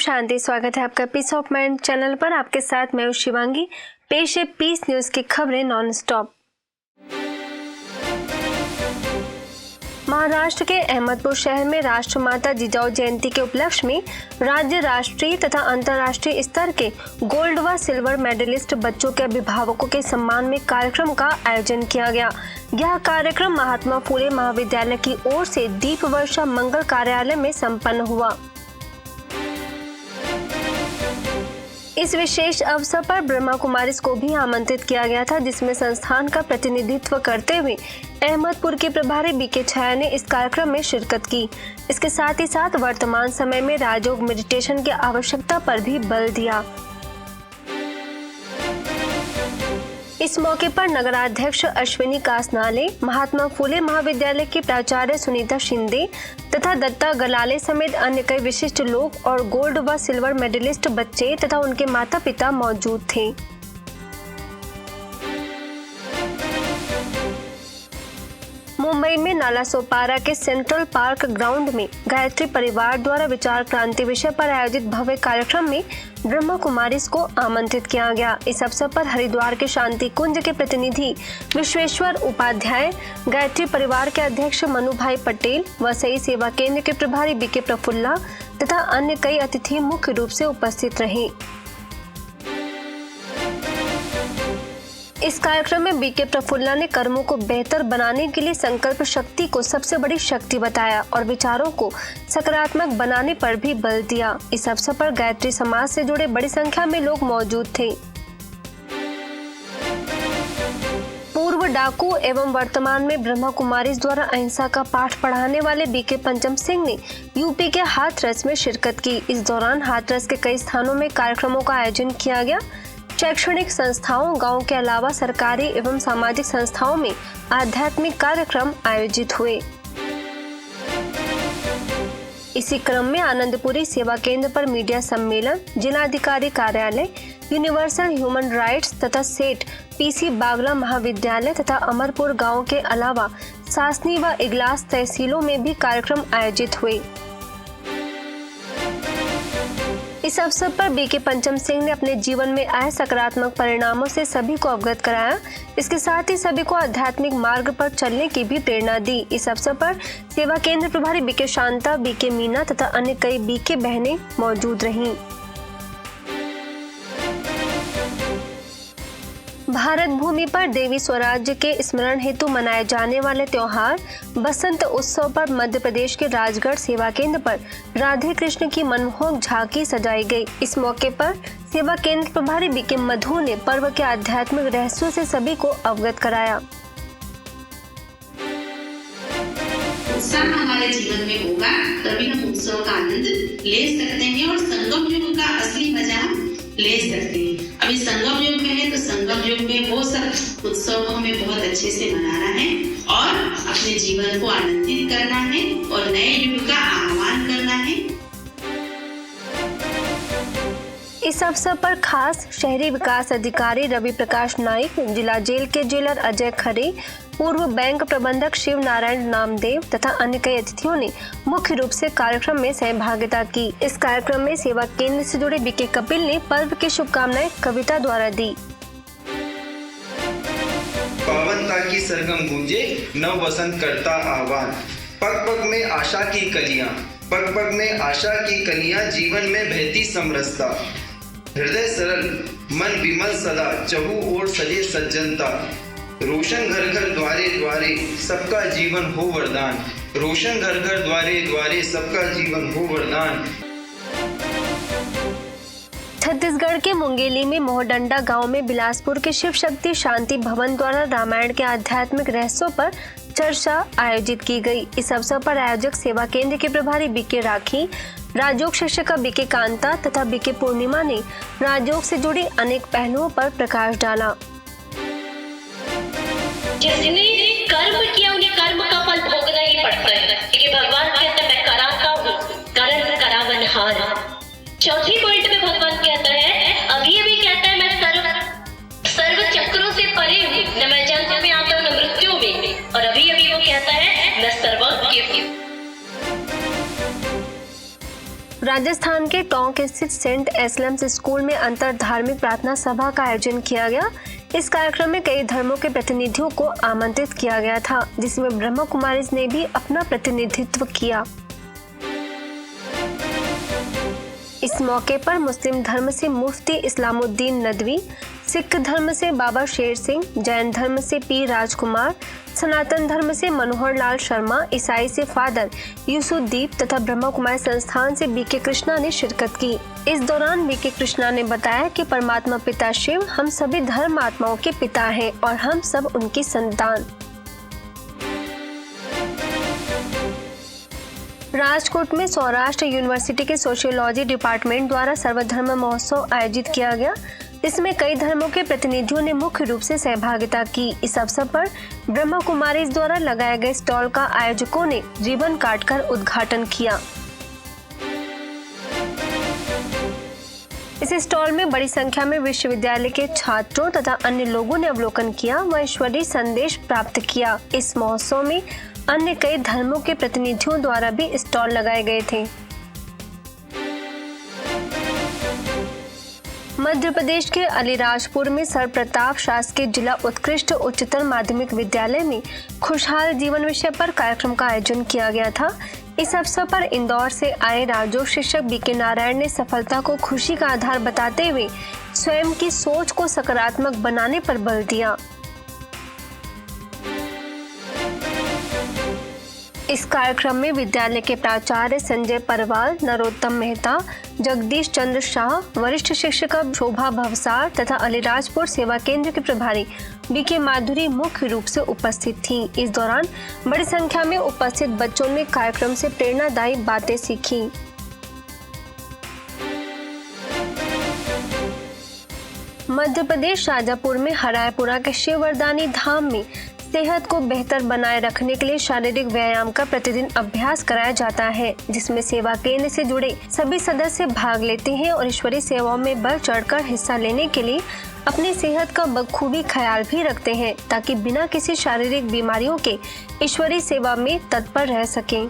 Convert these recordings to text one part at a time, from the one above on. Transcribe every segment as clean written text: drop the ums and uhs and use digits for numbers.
शांति। स्वागत है आपका पीस ऑफ माइंड चैनल पर। आपके साथ मैं हूं शिवांगी। पेश है पीस न्यूज की खबरें नॉन स्टॉप। महाराष्ट्र के अहमदपुर शहर में राष्ट्रमाता जिजाऊ जयंती के उपलक्ष्य में राज्य, राष्ट्रीय तथा अंतर्राष्ट्रीय स्तर के गोल्ड व सिल्वर मेडलिस्ट बच्चों के अभिभावकों के सम्मान में कार्यक्रम का आयोजन किया गया। यह कार्यक्रम महात्मा फुले महाविद्यालय की ओर से दीप वर्षा मंगल कार्यालय में संपन्न हुआ। इस विशेष अवसर पर ब्रह्मा कुमारीज को भी आमंत्रित किया गया था, जिसमें संस्थान का प्रतिनिधित्व करते हुए अहमदपुर के प्रभारी बीके छाया ने इस कार्यक्रम में शिरकत की। इसके साथ ही साथ वर्तमान समय में राजयोग मेडिटेशन की आवश्यकता पर भी बल दिया। इस मौके पर नगराध्यक्ष अश्विनी कासनाले, महात्मा फुले महाविद्यालय की प्राचार्य सुनीता शिंदे तथा दत्ता गलाले समेत अन्य कई विशिष्ट लोग और गोल्ड व सिल्वर मेडलिस्ट बच्चे तथा उनके माता पिता मौजूद थे। मुंबई में नालासोपारा के सेंट्रल पार्क ग्राउंड में गायत्री परिवार द्वारा विचार क्रांति विषय पर आयोजित भव्य कार्यक्रम में ब्रह्मा कुमारीज को आमंत्रित किया गया। इस अवसर पर हरिद्वार के शांति कुंज के प्रतिनिधि विश्वेश्वर उपाध्याय, गायत्री परिवार के अध्यक्ष मनु भाई पटेल, वसई सेवा केंद्र के प्रभारी बीके प्रफुल्ला तथा अन्य कई अतिथि मुख्य रूप से उपस्थित रहे। इस कार्यक्रम में बीके प्रफुल्ला ने कर्मों को बेहतर बनाने के लिए संकल्प शक्ति को सबसे बड़ी शक्ति बताया और विचारों को सकारात्मक बनाने पर भी बल दिया। इस अवसर पर गायत्री समाज से जुड़े बड़ी संख्या में लोग मौजूद थे। पूर्व डाकू एवं वर्तमान में ब्रह्मा कुमारीज द्वारा अहिंसा का पाठ पढ़ाने वाले बीके पंचम सिंह ने यूपी के हाथरस में शिरकत की। इस दौरान हाथरस के कई स्थानों में कार्यक्रमों का आयोजन किया गया। शैक्षणिक संस्थाओं, गांव के अलावा सरकारी एवं सामाजिक संस्थाओं में आध्यात्मिक कार्यक्रम आयोजित हुए। इसी क्रम में आनंदपुरी सेवा केंद्र पर मीडिया सम्मेलन, जिलाधिकारी कार्यालय, यूनिवर्सल ह्यूमन राइट्स तथा सेठ पीसी बागला महाविद्यालय तथा अमरपुर गांव के अलावा सासनी व इगलास तहसीलों में भी कार्यक्रम आयोजित हुए। इस अवसर पर बीके पंचम सिंह ने अपने जीवन में आए सकारात्मक परिणामों से सभी को अवगत कराया। इसके साथ ही सभी को आध्यात्मिक मार्ग पर चलने की भी प्रेरणा दी। इस अवसर पर सेवा केंद्र प्रभारी बीके शांता, बीके मीना तथा अन्य कई बीके बहनें मौजूद रहीं। भारत भूमि पर देवी स्वराज्य के स्मरण हेतु मनाए जाने वाले त्योहार बसंत उत्सव पर मध्य प्रदेश के राजगढ़ सेवा केंद्र पर राधे कृष्ण की मनमोहक झांकी सजाई गई। इस मौके पर सेवा केंद्र प्रभारी बीके मधु ने पर्व के आध्यात्मिक रहस्यों से सभी को अवगत कराया। उत्साह हमारे जीवन में होगा तभी हम उत्सव का आनंद ले सकते हैं और संगम युग का असली मजा हम ले सकते हैं। अभी संगम युग में है तो संगम युग में वो सब उत्सव को हमें बहुत अच्छे से मनाना है और अपने जीवन को आनंदित करना है और नए युग का आह्वान करना है। इस अवसर पर खास शहरी विकास अधिकारी रवि प्रकाश नाइक, जिला जेल के जेलर अजय खरे, पूर्व बैंक प्रबंधक शिव नारायण नामदेव तथा अन्य कई अतिथियों ने मुख्य रूप से कार्यक्रम में सहभागिता की। इस कार्यक्रम में सेवा केंद्र से जुड़े बीके कपिल ने पर्व की शुभकामनाएं कविता द्वारा दी। पावनता की सरगम गूंजे, नव वसंत करता आह्वान, पग पग में आशा की कलियां, पग पग में आशा की कलियां, जीवन में बहती समरसता, हृदय सरल मन विमल सदा, चहु ओर सजे सज्जनता, रोशन घर घर द्वारे द्वारे सबका जीवन हो वरदान, रोशन घर घर द्वारे द्वारे सबका जीवन हो वरदान। छत्तीसगढ़ के मुंगेली में मोहडंडा गांव में बिलासपुर के शिव शक्ति शांति भवन द्वारा रामायण के आध्यात्मिक रहस्यों पर चर्चा आयोजित की गई। इस अवसर पर आयोजक सेवा केंद्र के प्रभारी बीके राखी, राजयोग शिक्षिका बीके कांता तथा बीके पूर्णिमा ने राजयोग से जुड़ी अनेक पहलुओं पर प्रकाश डाला। जिसने कर्म किया उन्हें कर्म का फल भोगना ही पड़ता है, क्योंकि भगवान कहते हैं मैं कराता हूँ, करन करावनहार। चौथी पॉइंट में भगवान कहता है, अभी कहता है मैं सर्व चक्रों से परे हूँ, न मैं जन्म में आता हूँ न मृत्यु में, और अभी वो कहता है मैं सर्वज्ञ हूँ। राजस्थान के टोंक स्थित सेंट एस्लम्स स्कूल में अंतर धार्मिक प्रार्थना सभा का आयोजन किया गया। इस कार्यक्रम में कई धर्मों के प्रतिनिधियों को आमंत्रित किया गया था, जिसमें ब्रह्मा कुमारीज ने भी अपना प्रतिनिधित्व किया। इस मौके पर मुस्लिम धर्म से मुफ्ती इस्लामुद्दीन नदवी, सिख धर्म से बाबा शेर सिंह, जैन धर्म से पी राजकुमार, सनातन धर्म से मनोहर लाल शर्मा, ईसाई से फादर यूसुद्दीप तथा ब्रह्मा कुमारी संस्थान से बीके कृष्णा ने शिरकत की। इस दौरान बीके कृष्णा ने बताया कि परमात्मा पिता शिव हम सभी धर्म आत्माओं के पिता हैं और हम सब उनकी संतान। राजकोट में सौराष्ट्र यूनिवर्सिटी के सोशियोलॉजी डिपार्टमेंट द्वारा सर्वधर्म महोत्सव आयोजित किया गया। इसमें कई धर्मों के प्रतिनिधियों ने मुख्य रूप से सहभागिता की। इस अवसर पर ब्रह्मा कुमारीज द्वारा लगाए गए स्टॉल का आयोजकों ने रिबन काटकर उद्घाटन किया। इस स्टॉल में बड़ी संख्या में विश्वविद्यालय के छात्रों तथा अन्य लोगों ने अवलोकन किया व ईश्वरीय संदेश प्राप्त किया। इस महोत्सव में अन्य कई धर्मों के प्रतिनिधियों द्वारा भी स्टॉल लगाए गए थे। मध्य प्रदेश के अलीराजपुर में सरप्रताप शासकीय जिला उत्कृष्ट उच्चतर माध्यमिक विद्यालय में खुशहाल जीवन विषय पर कार्यक्रम का आयोजन किया गया था। इस अवसर पर इंदौर से आए राजयोग शिक्षक बीके नारायण ने सफलता को खुशी का आधार बताते हुए स्वयं की सोच को सकारात्मक बनाने पर बल दिया। इस कार्यक्रम में विद्यालय के प्राचार्य संजय परवाल, नरोत्तम मेहता, जगदीश चंद्र शाह, वरिष्ठ शिक्षिका शोभा भवसार तथा अलीराजपुर सेवा केंद्र के प्रभारी बीके माधुरी मुख्य रूप से उपस्थित थीं। इस दौरान बड़ी संख्या में उपस्थित बच्चों ने कार्यक्रम से प्रेरणादायी बातें सीखी। मध्य प्रदेश शाजापुर में हरायपुरा के शिववरदानी धाम में सेहत को बेहतर बनाए रखने के लिए शारीरिक व्यायाम का प्रतिदिन अभ्यास कराया जाता है, जिसमें सेवा केंद्र से जुड़े सभी सदस्य भाग लेते हैं और ईश्वरीय सेवाओं में बढ़ चढ़कर हिस्सा लेने के लिए अपनी सेहत का बखूबी ख्याल भी रखते हैं, ताकि बिना किसी शारीरिक बीमारियों के ईश्वरीय सेवा में तत्पर रह सकें।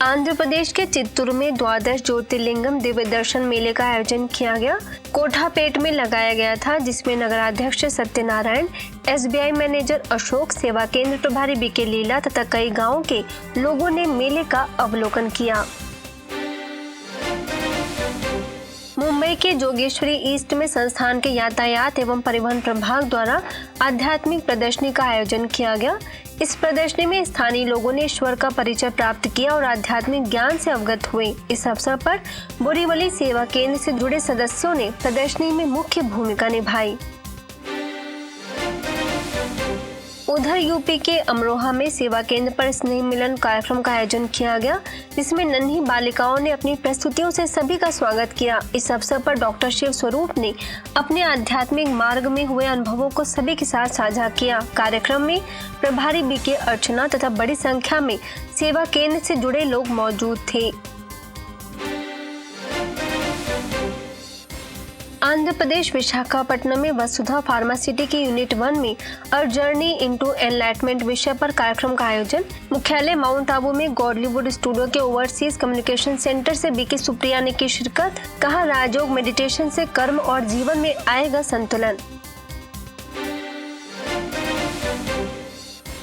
आंध्र प्रदेश के चित्तूर में द्वादश ज्योतिर्लिंगम दिव्य दर्शन मेले का आयोजन किया गया। कोठापेट में लगाया गया था, जिसमें नगराध्यक्ष सत्यनारायण, एसबीआई मैनेजर अशोक, सेवा केंद्र प्रभारी बीके लीला तथा कई गांवों के लोगों ने मेले का अवलोकन किया। मुंबई के जोगेश्वरी ईस्ट में संस्थान के यातायात एवं परिवहन प्रभाग द्वारा आध्यात्मिक प्रदर्शनी का आयोजन किया गया। इस प्रदर्शनी में स्थानीय लोगों ने ईश्वर का परिचय प्राप्त किया और आध्यात्मिक ज्ञान से अवगत हुए। इस अवसर पर बोरीवली सेवा केंद्र से जुड़े सदस्यों ने प्रदर्शनी में मुख्य भूमिका निभाई। उधर यूपी के अमरोहा में सेवा केंद्र पर स्नेह मिलन कार्यक्रम का आयोजन किया गया, जिसमें नन्ही बालिकाओं ने अपनी प्रस्तुतियों से सभी का स्वागत किया। इस अवसर पर डॉक्टर शिव स्वरूप ने अपने आध्यात्मिक मार्ग में हुए अनुभवों को सभी के साथ साझा किया। कार्यक्रम में प्रभारी बीके अर्चना तथा बड़ी संख्या में सेवा केंद्र से जुड़े लोग मौजूद थे। आंध्र प्रदेश विशाखापट्टनम में वसुधा फार्मासिटी की यूनिट 1 में अ जर्नी इनटू एनलाइटमेंट विषय पर कार्यक्रम का आयोजन मुख्यालय माउंट आबू में गॉडलीवुड स्टूडियो के ओवरसीज कम्युनिकेशन सेंटर से बीके सुप्रिया ने की शिरकत। कहा, राजयोग मेडिटेशन से कर्म और जीवन में आएगा संतुलन।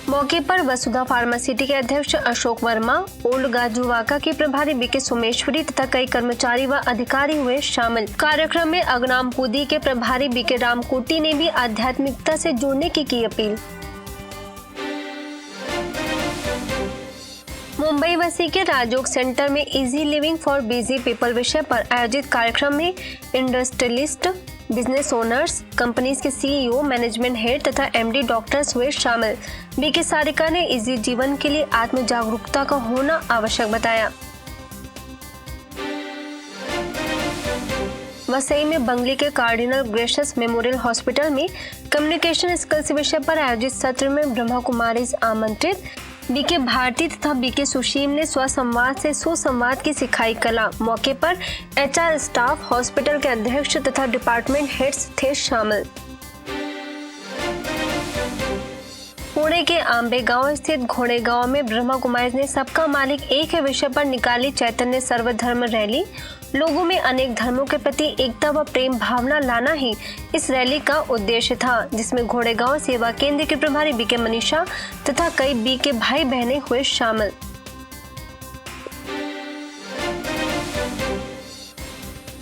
मौके पर वसुधा फार्मासिटी के अध्यक्ष अशोक वर्मा, ओल्ड गाजुवाका की प्रभारी बीके सोमेश्वरी तथा कई कर्मचारी व अधिकारी हुए शामिल। कार्यक्रम में अगनामपुदी के प्रभारी बीके रामकोटी ने भी आध्यात्मिकता से जुड़ने की अपील। मुंबई वसी के राजयोग सेंटर में easy living for busy people विषय पर आयोजित कार्यक्रम में इंडस्ट्रियलिस्ट, बिजनेस ओनर्स, कंपनीज के सीईओ, मैनेजमेंट हेड तथा एमडी डॉक्टर्स हुए शामिल। बीके सारिका ने इजी जीवन के लिए आत्म जागरूकता का होना आवश्यक बताया। वसई में बंगली के कार्डिनल ग्रेशियस मेमोरियल हॉस्पिटल में कम्युनिकेशन स्किल्स विषय पर आयोजित सत्र में ब्रह्मा कुमारीज आमंत्रित। बीके भारती तथा बीके सुशील ने स्वसंवाद से सुसंवाद की सिखाई कला। मौके पर एचआर स्टाफ, हॉस्पिटल के अध्यक्ष तथा डिपार्टमेंट हेड्स थे शामिल। पुणे के आंबे गांव स्थित घोड़े गांव में ब्रह्मा कुमारीज ने सबका मालिक एक है विषय पर निकाली चैतन्य सर्वधर्म रैली। लोगों में अनेक धर्मों के प्रति एकता व प्रेम भावना लाना ही इस रैली का उद्देश्य था, जिसमें घोड़े गांव सेवा केंद्र के प्रभारी बीके मनीषा तथा कई बीके भाई बहनें हुए शामिल।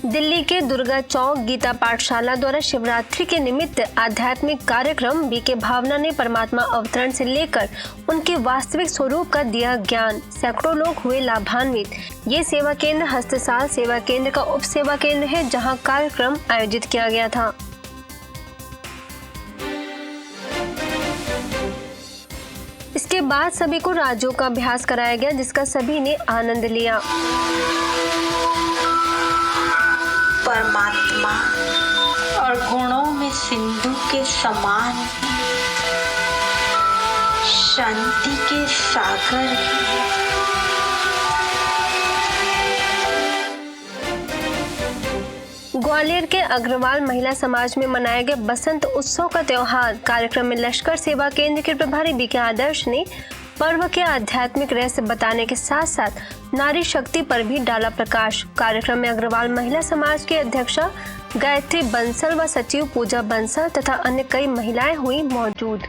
दिल्ली के दुर्गा चौक गीता पाठशाला द्वारा शिवरात्रि के निमित्त आध्यात्मिक कार्यक्रम बीके भावना ने परमात्मा अवतरण से लेकर उनके वास्तविक स्वरूप का दिया ज्ञान। सैकड़ों लोग हुए लाभान्वित। ये सेवा केंद्र हस्तसाल सेवा केंद्र का उप सेवा केंद्र है, जहां कार्यक्रम आयोजित किया गया था। इसके बाद सभी को राजयोग का अभ्यास कराया गया, जिसका सभी ने आनंद लिया। परमात्मा और गुणों में सिंधु के समान शांति के सागर हैं। ग्वालियर के अग्रवाल महिला समाज में मनाया गया बसंत उत्सव का त्योहार। कार्यक्रम में लश्कर सेवा केंद्र के प्रभारी बीके आदर्श ने पर्व के आध्यात्मिक रहस्य बताने के साथ साथ नारी शक्ति पर भी डाला प्रकाश। कार्यक्रम में अग्रवाल महिला समाज की अध्यक्षा गायत्री बंसल व सचिव पूजा बंसल तथा अन्य कई महिलाएं हुई मौजूद।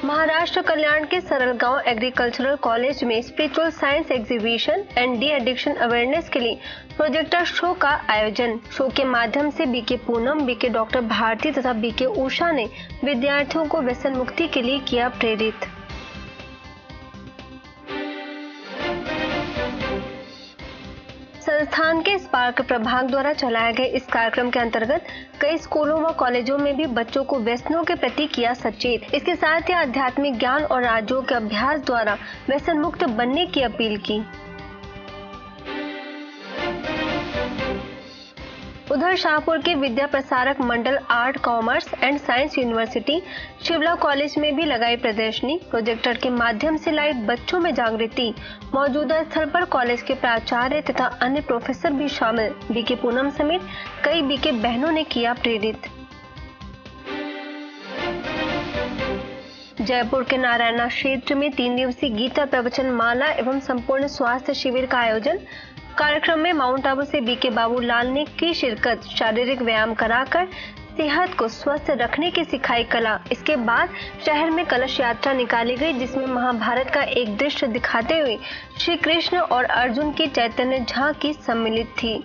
महाराष्ट्र कल्याण के सरलगांव एग्रीकल्चरल कॉलेज में spiritual science exhibition and de addiction awareness के लिए प्रोजेक्टर शो का आयोजन। शो के माध्यम से BK Poonam, BK doctor Bharati तथा बीके उषा ने विद्यार्थियों को व्यसन मुक्ति के लिए किया प्रेरित। संस्थान के स्पार्क प्रभाग द्वारा चलाए गए इस कार्यक्रम के अंतर्गत कई स्कूलों व कॉलेजों में भी बच्चों को व्यसनों के प्रति किया सचेत। इसके साथ ही आध्यात्मिक ज्ञान और राजयोग के अभ्यास द्वारा व्यसन मुक्त बनने की अपील की। उधर शाहपुर के Vidya Prasarak Mandal art commerce and science university Shivla college में भी लगाई प्रदर्शनी। प्रोजेक्टर के माध्यम से लाई बच्चों में जागृति। मौजूदा स्थल पर कॉलेज के प्राचार्य तथा अन्य प्रोफेसर भी शामिल। बीके पूनम समेत कई बीके बहनों ने किया प्रेरित। जयपुर के नारायणा क्षेत्र में 3 दिवसीय गीता प्रवचन माला एवं संपूर्ण स्वास्थ्य शिविर का आयोजन। कार्यक्रम में माउंट आबू से बीके बाबूलाल ने की शिरकत। शारीरिक व्यायाम कराकर सेहत को स्वस्थ रखने की सिखाई कला। इसके बाद शहर में कलश यात्रा निकाली गई, जिसमें महाभारत का एक दृश्य दिखाते हुए श्री कृष्ण और अर्जुन की चैतन्य झांकी सम्मिलित थी।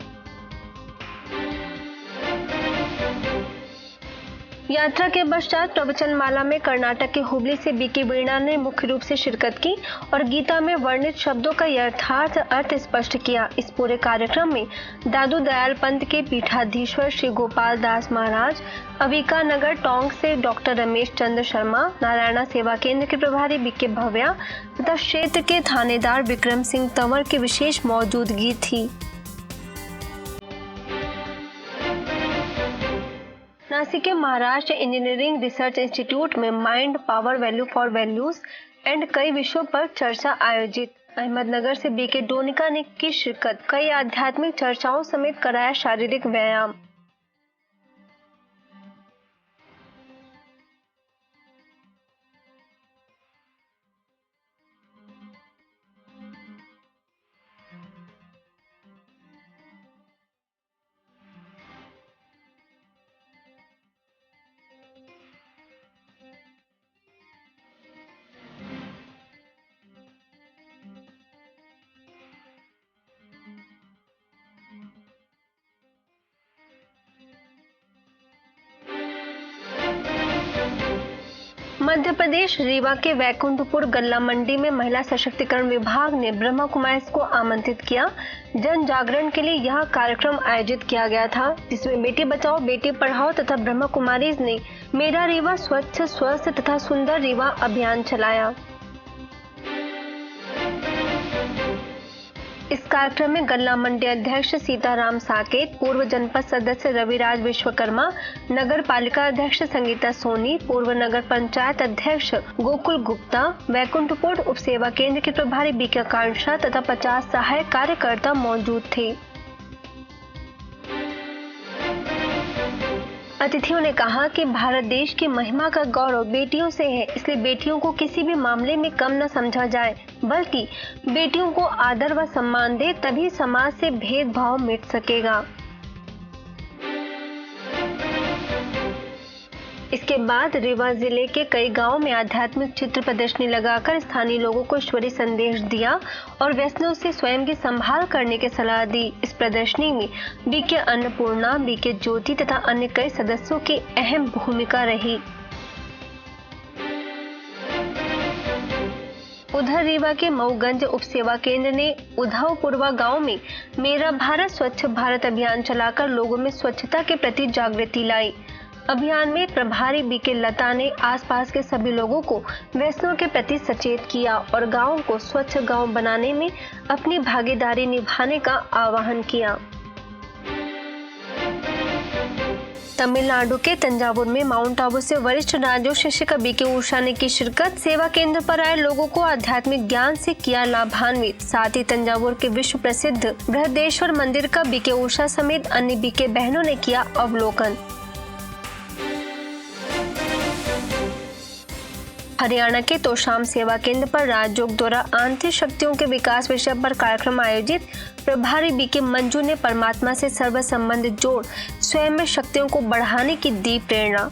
यात्रा के पश्चात प्रवचन माला में कर्नाटक के हुबली से बीके वीणा ने मुख्य रूप से शिरकत की और गीता में वर्णित शब्दों का यथार्थ अर्थ स्पष्ट किया। इस पूरे कार्यक्रम में दादू दयाल पंत के पीठाधीश्वर श्री गोपाल दास महाराज, अविका नगर टोंक से डॉक्टर रमेश चंद्र शर्मा, नारायणा सेवा केंद्र के प्रभारी बीके भव्या तथा क्षेत्र के थानेदार विक्रम सिंह तंवर की विशेष मौजूदगी थी। नासिक के महाराष्ट्र इंजीनियरिंग रिसर्च इंस्टीट्यूट में mind power value for values and कई विषयों पर चर्चा आयोजित। अहमदनगर से बीके डोनिका ने की शिरकत। कई आध्यात्मिक चर्चाओं समेत कराया शारीरिक व्यायाम। मध्य प्रदेश रीवा के वैकुंठपुर गल्ला मंडी में महिला सशक्तिकरण विभाग ने ब्रह्मा कुमारीज को आमंत्रित किया। जन जागरण के लिए यह कार्यक्रम आयोजित किया गया था, जिसमें बेटी बचाओ बेटी पढ़ाओ तथा ब्रह्मा कुमारीज ने मेरा रीवा स्वच्छ स्वस्थ तथा सुंदर रीवा अभियान चलाया। इस कार्यक्रम में गल्ला मंडी अध्यक्ष सीताराम साकेत, पूर्व जनपद सदस्य रविराज विश्वकर्मा, नगर पालिका अध्यक्ष संगीता सोनी, पूर्व नगर पंचायत अध्यक्ष गोकुल गुप्ता, वैकुंठपुर उप सेवा केंद्र के प्रभारी बीके आकांक्षा तथा 50 सहायक कार्यकर्ता मौजूद थे। अतिथियों ने कहा कि भारत देश की महिमा का गौरव बेटियों से है, इसलिए बेटियों को किसी भी मामले में कम न समझा जाए, बल्कि बेटियों को आदर व सम्मान दे, तभी समाज से भेदभाव मिट सकेगा। इसके बाद रीवा जिले के कई गांवों में आध्यात्मिक चित्र प्रदर्शनी लगाकर स्थानीय लोगों को ईश्वरीय संदेश दिया और व्यसनों से स्वयं की संभाल करने की सलाह दी। इस प्रदर्शनी में बीके अन्नपूर्णा, बीके ज्योति तथा अन्य कई सदस्यों की अहम भूमिका रही। उधर रीवा के मऊगंज उप सेवा केंद्र ने उधवपुरवा गांव में मेरा भारत स्वच्छ भारत अभियान चलाकर लोगों में स्वच्छता के प्रति जागृति लाई। अभियान में प्रभारी बीके लता ने आसपास के सभी लोगों को व्यसनों के प्रति सचेत किया और गांव को स्वच्छ गांव बनाने में अपनी भागीदारी निभाने का आह्वान किया। तमिलनाडु के तंजावुर में माउंट आबू से वरिष्ठ राजयोग शिक्षिका बीके उषा ने की शिरकत। सेवा केंद्र पर आए लोगों को आध्यात्मिक ज्ञान से किया लाभान्वित। साथ ही तंजावुर के विश्व प्रसिद्ध बृहदेश्वर मंदिर का बीके उषा समेत अन्य बीके बहनों ने किया अवलोकन। हरियाणा के तोशाम सेवा केंद्र पर राजयोग द्वारा आंतरिक शक्तियों के विकास विषय पर कार्यक्रम आयोजित। प्रभारी बीके मंजू ने परमात्मा से सर्व संबंध जोड़ स्वयं में शक्तियों को बढ़ाने की दी प्रेरणा।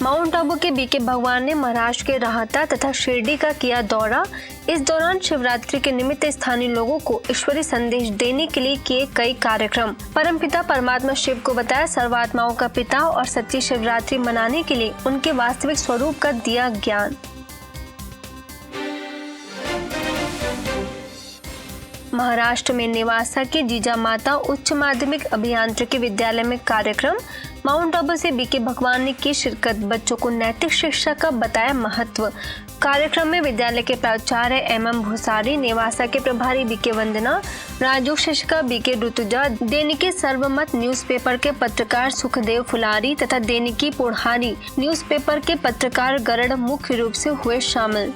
माउंट आबू के बीके भगवान ने महाराष्ट्र के राहता तथा शिरडी का किया दौरा। इस दौरान शिवरात्रि के निमित्त स्थानीय लोगों को ईश्वरीय संदेश देने के लिए किए कई कार्यक्रम। परमपिता परमात्मा शिव को बताया सर्वात्माओं का पिता और सच्ची शिवरात्रि मनाने के लिए उनके वास्तविक स्वरूप का दिया ज्ञान। महाराष्ट्र में नेवासा के जीजा माता उच्च माध्यमिक अभियांत्रिकी विद्यालय में कार्यक्रम। माउंट आबू से बीके भगवान ने की शिरकत। बच्चों को नैतिक शिक्षा का बताया महत्व। कार्यक्रम में विद्यालय के प्राचार्य एम भूसारी, नेवासा के प्रभारी बीके वंदना, राजयोग शिक्षिका बीके ऋतुजा, दैनिकी सर्वमत न्यूज़पेपर के पत्रकार सुखदेव फुलारी तथा दैनिकी पुढ़ारी न्यूज़पेपर के पत्रकार गरड़ मुख्य रूप से हुए शामिल।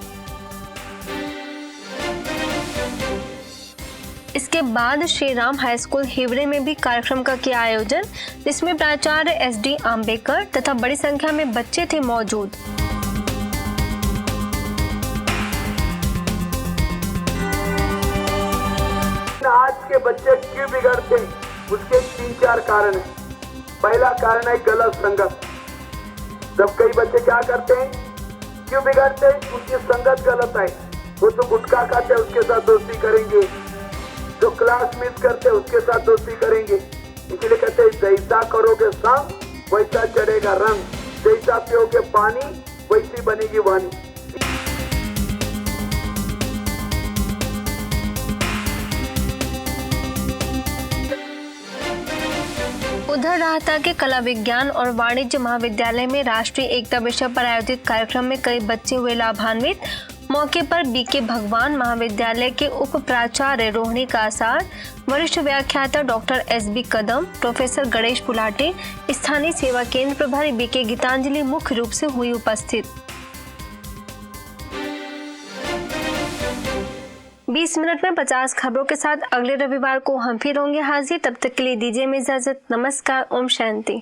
इसके बाद श्री राम हाई स्कूल हिवरे में भी कार्यक्रम का किया आयोजन, जिसमें प्राचार्य SD आम्बेकर तथा बड़ी संख्या में बच्चे थे मौजूद। आज के बच्चे क्यों बिगड़ते हैं, उसके 3-4 कारण हैं। पहला कारण है गलत संगत। जब कई बच्चे क्या करते हैं, क्यों बिगड़ते हैं, उनकी संगत गलत है। वो तो गुटखा खाते उसके साथ दोस्ती करेंगे, जो क्लास मिस करते उसके साथ दोस्ती करेंगे। इसलिए कहते हैं जैसा करोगे संग वैसा चढ़ेगा रंग, जैसा पियोगे पानी वैसी बनेगी वाणी। उधर राहता के कला विज्ञान और वाणिज्य महाविद्यालय में राष्ट्रीय एकता विषय पर आयोजित कार्यक्रम में कई बच्चे हुए लाभान्वित। मौके पर बीके भगवान महाविद्यालय के उप प्राचार्य रोहिणी कासार, वरिष्ठ व्याख्याता डॉक्टर SB कदम, प्रोफेसर गणेश पुलाटे, स्थानीय सेवा केंद्र प्रभारी बीके गीतांजलि मुख्य रूप से हुई उपस्थित। 20 मिनट में 50 खबरों के साथ अगले रविवार को हम फिर होंगे हाजिर। तब तक के लिए दीजिए इजाजत। नमस्कार। ओम शांति।